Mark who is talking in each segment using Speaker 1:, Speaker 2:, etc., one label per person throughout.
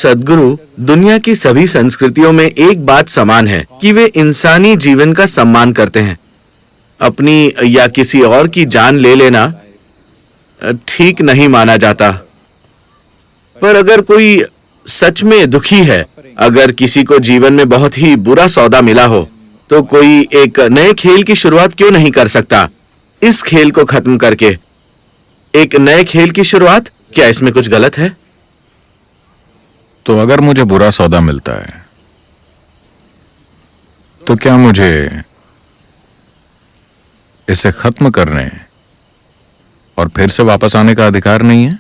Speaker 1: सद्गुरु, दुनिया की सभी संस्कृतियों में एक बात समान है कि वे इंसानी जीवन का सम्मान करते हैं। अपनी या किसी और की जान ले लेना ठीक नहीं माना जाता। पर अगर कोई सच में दुखी है, अगर किसी को जीवन में बहुत ही बुरा सौदा मिला हो, तो कोई एक नए खेल की शुरुआत क्यों नहीं कर सकता? इस खेल को खत्म करके एक नए खेल की शुरुआत, क्या इसमें कुछ गलत है?
Speaker 2: तो अगर मुझे बुरा सौदा मिलता है तो क्या मुझे इसे खत्म करने और फिर से वापस आने का अधिकार नहीं है?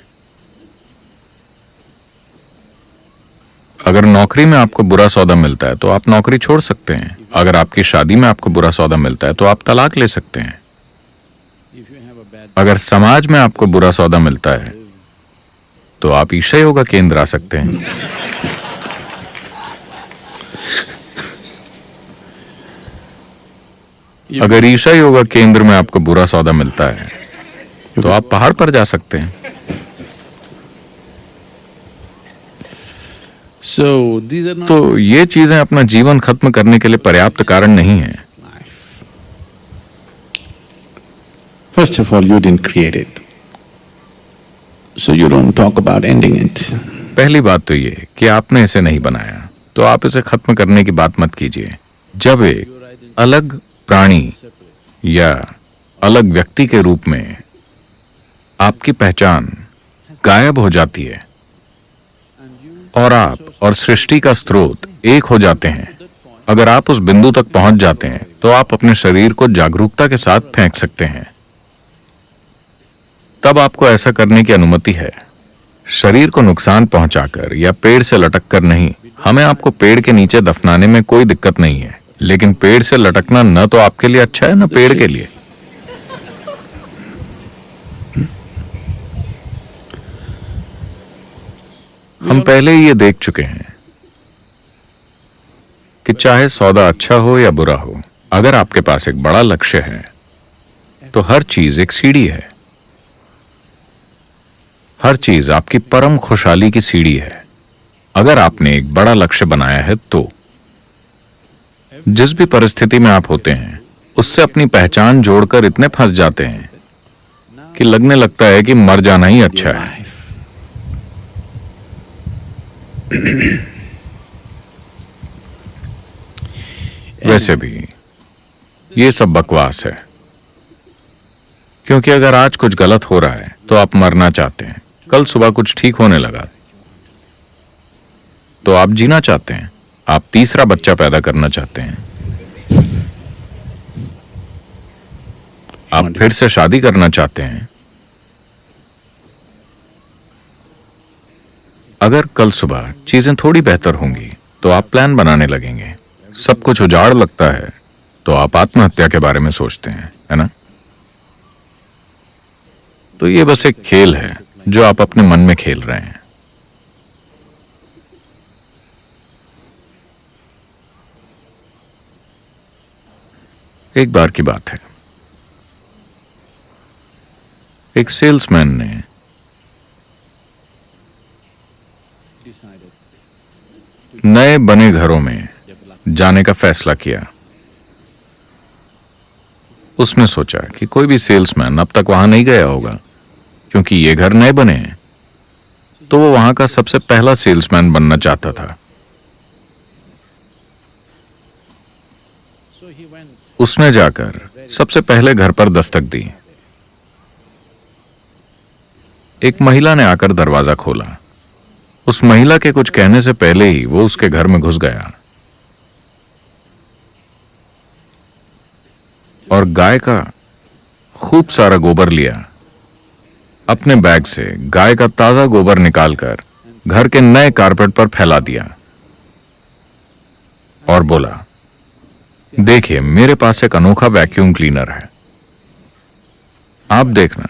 Speaker 2: अगर नौकरी में आपको बुरा सौदा मिलता है तो आप नौकरी छोड़ सकते हैं। अगर आपकी शादी में आपको बुरा सौदा मिलता है तो आप तलाक ले सकते हैं। अगर समाज में आपको बुरा सौदा मिलता है तो आप ईशा योगा केंद्र आ सकते हैं। अगर ईशा योगा केंद्र में आपको बुरा सौदा मिलता है तो आप पहाड़ पर जा सकते हैं। तो ये चीजें अपना जीवन खत्म करने के लिए पर्याप्त कारण नहीं है।
Speaker 3: First of all, you didn't create it, so you don't talk about ending it.
Speaker 2: पहली बात तो ये कि आपने इसे नहीं बनाया, तो आप इसे खत्म करने की बात मत कीजिए। जब एक अलग प्राणी या अलग व्यक्ति के रूप में आपकी पहचान गायब हो जाती है और आप और सृष्टि का स्रोत एक हो जाते हैं, अगर आप उस बिंदु तक पहुंच जाते हैं तो आप अपने शरीर को जागरूकता के साथ फेंक सकते हैं। तब आपको ऐसा करने की अनुमति है। शरीर को नुकसान पहुंचाकर या पेड़ से लटक कर नहीं। हमें आपको पेड़ के नीचे दफनाने में कोई दिक्कत नहीं है, लेकिन पेड़ से लटकना न तो आपके लिए अच्छा है न पेड़ के लिए। हम पहले ही ये देख चुके हैं कि चाहे सौदा अच्छा हो या बुरा हो, अगर आपके पास एक बड़ा लक्ष्य है तो हर चीज एक सीढ़ी है। हर चीज आपकी परम खुशहाली की सीढ़ी है। अगर आपने एक बड़ा लक्ष्य बनाया है तो जिस भी परिस्थिति में आप होते हैं उससे अपनी पहचान जोड़कर इतने फंस जाते हैं कि लगने लगता है कि मर जाना ही अच्छा है। वैसे भी ये सब बकवास है, क्योंकि अगर आज कुछ गलत हो रहा है तो आप मरना चाहते हैं। कल सुबह कुछ ठीक होने लगा तो आप जीना चाहते हैं। आप तीसरा बच्चा पैदा करना चाहते हैं। आप फिर से शादी करना चाहते हैं। अगर कल सुबह चीजें थोड़ी बेहतर होंगी तो आप प्लान बनाने लगेंगे। सब कुछ उजाड़ लगता है तो आप आत्महत्या के बारे में सोचते हैं, है ना? तो ये बस एक खेल है जो आप अपने मन में खेल रहे हैं। एक बार की बात है, एक सेल्समैन ने नए बने घरों में जाने का फैसला किया। उसने सोचा कि कोई भी सेल्समैन अब तक वहां नहीं गया होगा, क्योंकि ये घर नए बने हैं। तो वो वहां का सबसे पहला सेल्समैन बनना चाहता था। उसने जाकर सबसे पहले घर पर दस्तक दी। एक महिला ने आकर दरवाजा खोला। उस महिला के कुछ कहने से पहले ही वो उसके घर में घुस गया और गाय का खूब सारा गोबर लिया। अपने बैग से गाय का ताजा गोबर निकालकर घर के नए कारपेट पर फैला दिया और बोला, देखिए मेरे पास एक अनोखा वैक्यूम क्लीनर है, आप देखना।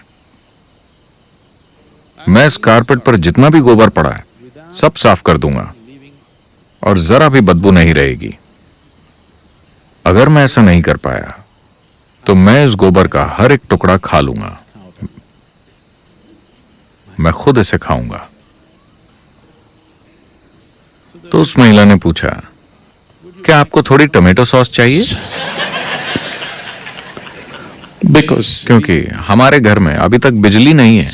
Speaker 2: मैं इस कारपेट पर जितना भी गोबर पड़ा है सब साफ कर दूंगा और जरा भी बदबू नहीं रहेगी। अगर मैं ऐसा नहीं कर पाया तो मैं इस गोबर का हर एक टुकड़ा खा लूंगा। मैं खुद इसे खाऊंगा। तो उस महिला ने पूछा, क्या आपको थोड़ी टोमेटो सॉस चाहिए?
Speaker 3: Because
Speaker 2: क्योंकि हमारे घर में अभी तक बिजली नहीं है।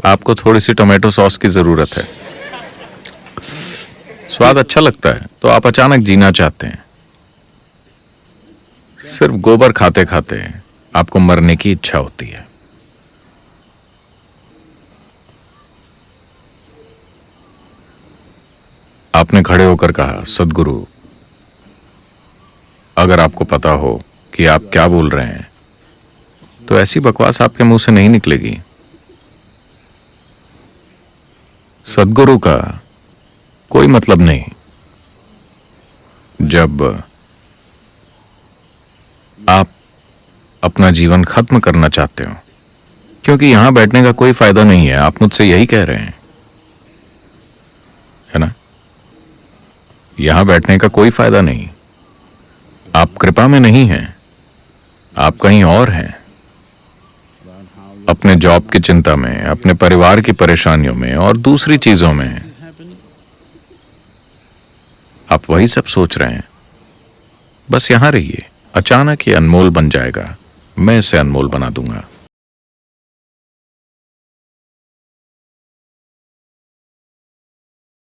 Speaker 2: आपको थोड़ी सी टोमेटो सॉस की जरूरत है। स्वाद अच्छा लगता है तो आप अचानक जीना चाहते हैं। सिर्फ गोबर खाते खाते आपको मरने की इच्छा होती है। आपने खड़े होकर कहा, सद्गुरु, अगर आपको पता हो कि आप क्या बोल रहे हैं तो ऐसी बकवास आपके मुंह से नहीं निकलेगी। सद्गुरु का कोई मतलब नहीं। जब आप अपना जीवन खत्म करना चाहते हो, क्योंकि यहां बैठने का कोई फायदा नहीं है, आप मुझसे यही कह रहे हैं, है ना? यहां बैठने का कोई फायदा नहीं। आप कृपा में नहीं हैं, आप कहीं और हैं। अपने जॉब की चिंता में, अपने परिवार की परेशानियों में और दूसरी चीजों में आप वही सब सोच रहे हैं। बस यहां रहिए, अचानक ये अनमोल बन जाएगा। मैं इसे अनमोल बना दूंगा।